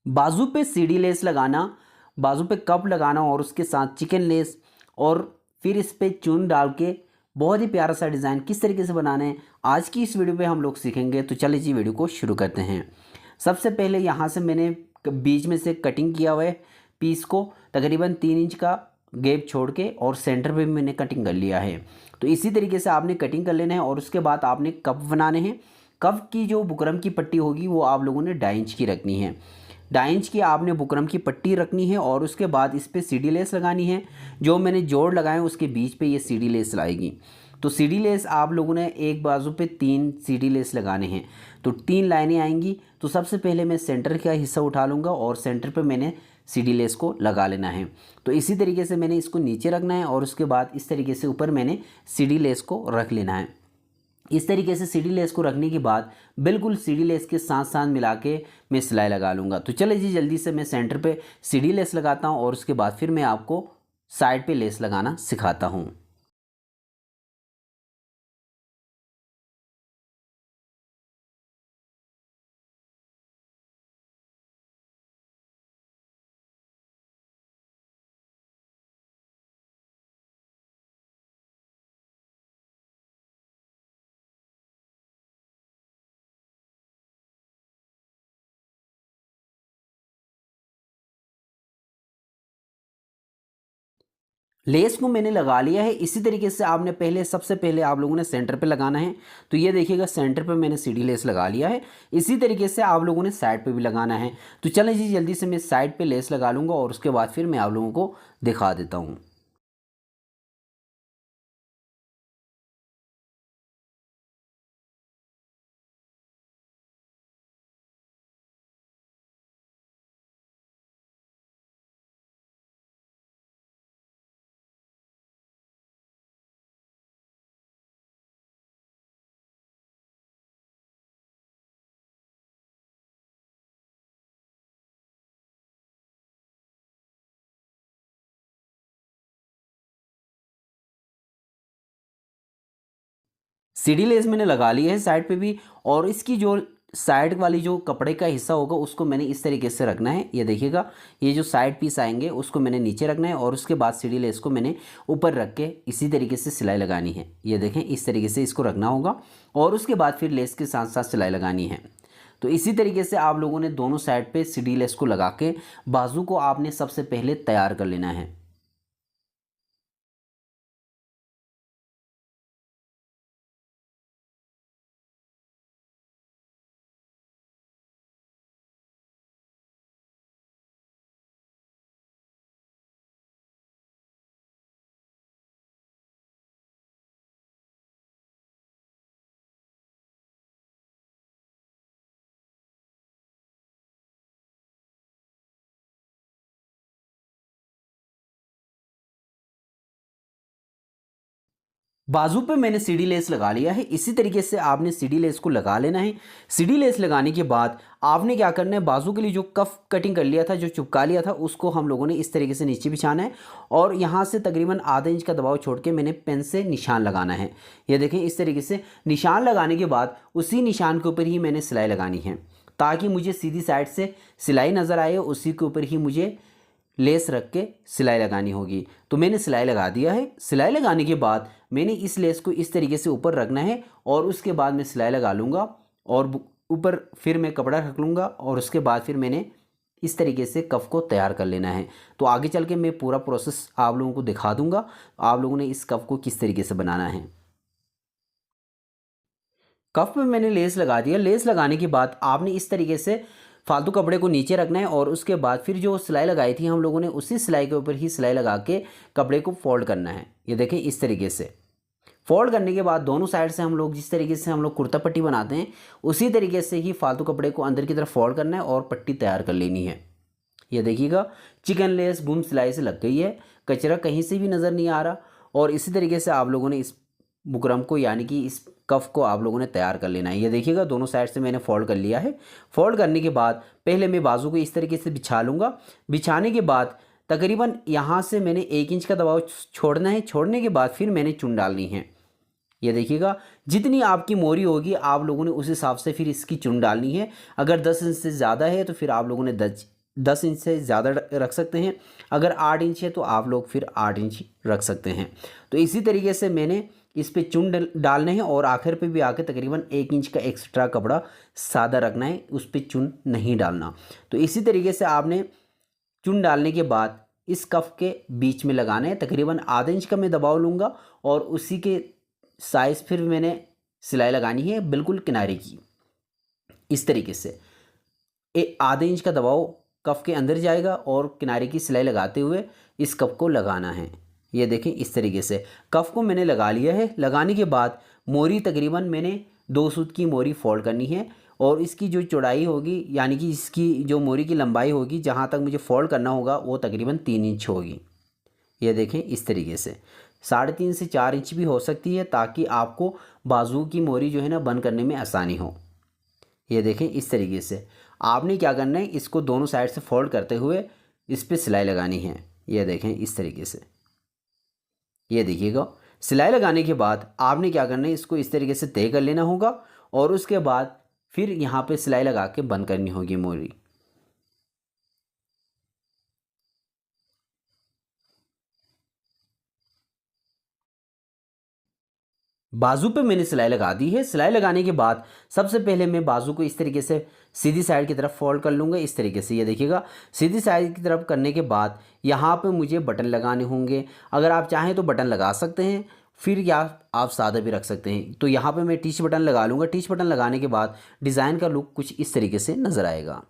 बाजू पे सीढ़ी लेस लगाना, बाजू पे कप लगाना और उसके साथ चिकन लेस और फिर इस पे चुन डाल के बहुत ही प्यारा सा डिज़ाइन किस तरीके से बनाना है आज की इस वीडियो पे हम लोग सीखेंगे। तो चलिए जी वीडियो को शुरू करते हैं। सबसे पहले यहाँ से मैंने बीच में से कटिंग किया हुआ है पीस को, तकरीबन 3 इंच का गैप छोड़ के, और सेंटर पे भी मैंने कटिंग कर लिया है। तो इसी तरीके से आपने कटिंग कर लेना है और उसके बाद आपने कप बनाने हैं। कप की जो बुकरम की पट्टी होगी वो आप लोगों ने 2.5 इंच की रखनी है। 2.5 इंच की आपने बुकरम की पट्टी रखनी है और उसके बाद इस पर सीढ़ी लेस लगानी है। जो मैंने जोड़ लगाए उसके बीच पे ये सीढ़ी लेस लगाएगी। तो सीढ़ी लेस आप लोगों ने एक बाजू पे 3 सीढ़ी लेस लगाने हैं, तो 3 लाइनें आएंगी। तो सबसे पहले मैं सेंटर का हिस्सा उठा लूँगा और सेंटर पे मैंने सीढ़ी लेस को लगा लेना है। तो इसी तरीके से मैंने इसको नीचे रखना है और उसके बाद इस तरीके से ऊपर मैंने सीढ़ी लेस को रख लेना है। इस तरीके से सीढ़ी लेस को रखने के बाद बिल्कुल सीढ़ी लेस के साथ साथ मिला के मैं सिलाई लगा लूँगा। तो चलिए जी जल्दी से मैं सेंटर पे सीढ़ी लेस लगाता हूँ और उसके बाद फिर मैं आपको साइड पे लेस लगाना सिखाता हूँ। लेस को मैंने लगा लिया है। इसी तरीके से आपने सबसे पहले आप लोगों ने सेंटर पे लगाना है। तो ये देखिएगा सेंटर पे मैंने सीढ़ी लेस लगा लिया है। इसी तरीके से आप लोगों ने साइड पे भी लगाना है। तो चलें जी जल्दी से मैं साइड पे लेस लगा लूँगा और उसके बाद फिर मैं आप लोगों को दिखा देता हूँ। सीढ़ी लेस मैंने लगा ली है साइड पे भी, और इसकी जो साइड वाली जो कपड़े का हिस्सा होगा उसको मैंने इस तरीके से रखना है। ये देखिएगा, ये जो साइड पीस आएंगे उसको मैंने नीचे रखना है और उसके बाद सीढ़ी लेस को मैंने ऊपर रख के इसी तरीके से सिलाई लगानी है। ये देखें, इस तरीके से इसको रखना होगा और उसके बाद फिर लेस के साथ साथ सिलाई लगानी है। तो इसी तरीके से आप लोगों ने दोनों साइड पे सीढ़ी लेस को लगा के बाजू को आपने सबसे पहले तैयार कर लेना है। बाजू पे मैंने सीढ़ी लेस लगा लिया है। इसी तरीके से आपने सीढ़ी लेस को लगा लेना है। सीढ़ी लेस लगाने के बाद आपने क्या करना है, बाजू के लिए जो कफ कटिंग कर लिया था, जो चिपका लिया था, उसको हम लोगों ने इस तरीके से नीचे बिछाना है और यहाँ से तकरीबन आधा इंच का दबाव छोड़ के मैंने पेन से निशान लगाना है। ये देखें, इस तरीके से निशान लगाने के बाद उसी निशान के ऊपर ही मैंने सिलाई लगानी है ताकि मुझे सीधी साइड से सिलाई नज़र आए। उसी के ऊपर ही मुझे लेस रख के सिलाई लगानी होगी। तो मैंने सिलाई लगा दिया है। सिलाई लगाने के बाद मैंने इस लेस को इस तरीके से ऊपर रखना है और उसके बाद मैं सिलाई लगा लूँगा और ऊपर फिर मैं कपड़ा रख लूँगा और उसके बाद फिर मैंने इस तरीके से कफ को तैयार कर लेना है। तो आगे चल के मैं पूरा प्रोसेस आप लोगों को दिखा दूँगा, आप लोगों ने इस कफ को किस तरीके से बनाना है। कफ में मैंने लेस लगा दिया। लेस लगाने के बाद आपने इस तरीके से फालतू कपड़े को नीचे रखना है और उसके बाद फिर जो सिलाई लगाई थी हम लोगों ने, उसी सिलाई के ऊपर ही सिलाई लगा के कपड़े को फोल्ड करना है। ये देखें, इस तरीके से फोल्ड करने के बाद दोनों साइड से हम लोग जिस तरीके से हम लोग कुर्ता पट्टी बनाते हैं उसी तरीके से ही फालतू कपड़े को अंदर की तरफ फोल्ड करना है और पट्टी तैयार कर लेनी है। ये देखिएगा, चिकन लेस बुम सिलाई से लग गई है, कचरा कहीं से भी नज़र नहीं आ रहा। और इसी तरीके से आप लोगों ने इस बुकरम को यानी कि इस कफ को आप लोगों ने तैयार कर लेना है। ये देखिएगा, दोनों साइड से मैंने फोल्ड कर लिया है। फोल्ड करने के बाद पहले मैं बाजू को इस तरीके से बिछा लूँगा। बिछाने के बाद तकरीबन यहाँ से मैंने 1 इंच का दबाव छोड़ना है। छोड़ने के बाद फिर मैंने चुन डालनी है। ये देखिएगा, जितनी आपकी मोरी होगी आप लोगों ने उस हिसाब से फिर इसकी चुन डालनी है। अगर 10 इंच से ज़्यादा है तो फिर आप लोगों ने 10 इंच से ज़्यादा रख सकते हैं। अगर 8 इंच है तो आप लोग फिर 8 इंच रख सकते हैं। तो इसी तरीके से मैंने इस पे चुन डालने हैं और आखिर पे भी आके तकरीबन 1 इंच का एक्स्ट्रा कपड़ा सादा रखना है, उस पे चुन नहीं डालना। तो इसी तरीके से आपने चुन डालने के बाद इस कफ के बीच में लगाना है। तकरीबन आधे इंच का मैं दबाव लूँगा और उसी के साइज़ फिर मैंने सिलाई लगानी है बिल्कुल किनारे की। इस तरीके से आधे इंच का दबाव कफ के अंदर जाएगा और किनारे की सिलाई लगाते हुए इस कफ को लगाना है। ये देखें, इस तरीके से कफ को मैंने लगा लिया है। लगाने के बाद मोरी तकरीबन मैंने 2 सूत की मोरी फोल्ड करनी है और इसकी जो चौड़ाई होगी यानी कि इसकी जो मोरी की लंबाई होगी जहाँ तक मुझे फोल्ड करना होगा वो तकरीबन 3 इंच होगी। ये देखें, इस तरीके से 3.5 से 4 इंच भी हो सकती है ताकि आपको बाजू की मोरी जो है ना बंद करने में आसानी हो। ये देखें, इस तरीके से आपने क्या करना है, इसको दोनों साइड से फोल्ड करते हुए इस पर सिलाई लगानी है। ये देखें, इस तरीके से। ये देखिएगा, सिलाई लगाने के बाद आपने क्या करना है, इसको इस तरीके से तय कर लेना होगा और उसके बाद फिर यहाँ पे सिलाई लगा के बंद करनी होगी मोरी। बाजू पे मैंने सिलाई लगा दी है। सिलाई लगाने के बाद सबसे पहले मैं बाजू को इस तरीके से सीधी साइड की तरफ फोल्ड कर लूँगा, इस तरीके से। ये देखिएगा, सीधी साइड की तरफ करने के बाद यहाँ पे मुझे बटन लगाने होंगे। अगर आप चाहें तो बटन लगा सकते हैं, फिर या आप सादा भी रख सकते हैं। तो यहाँ पे मैं टीच बटन लगा लूँगा। टीच बटन लगाने के बाद डिज़ाइन का लुक कुछ इस तरीके से नज़र आएगा।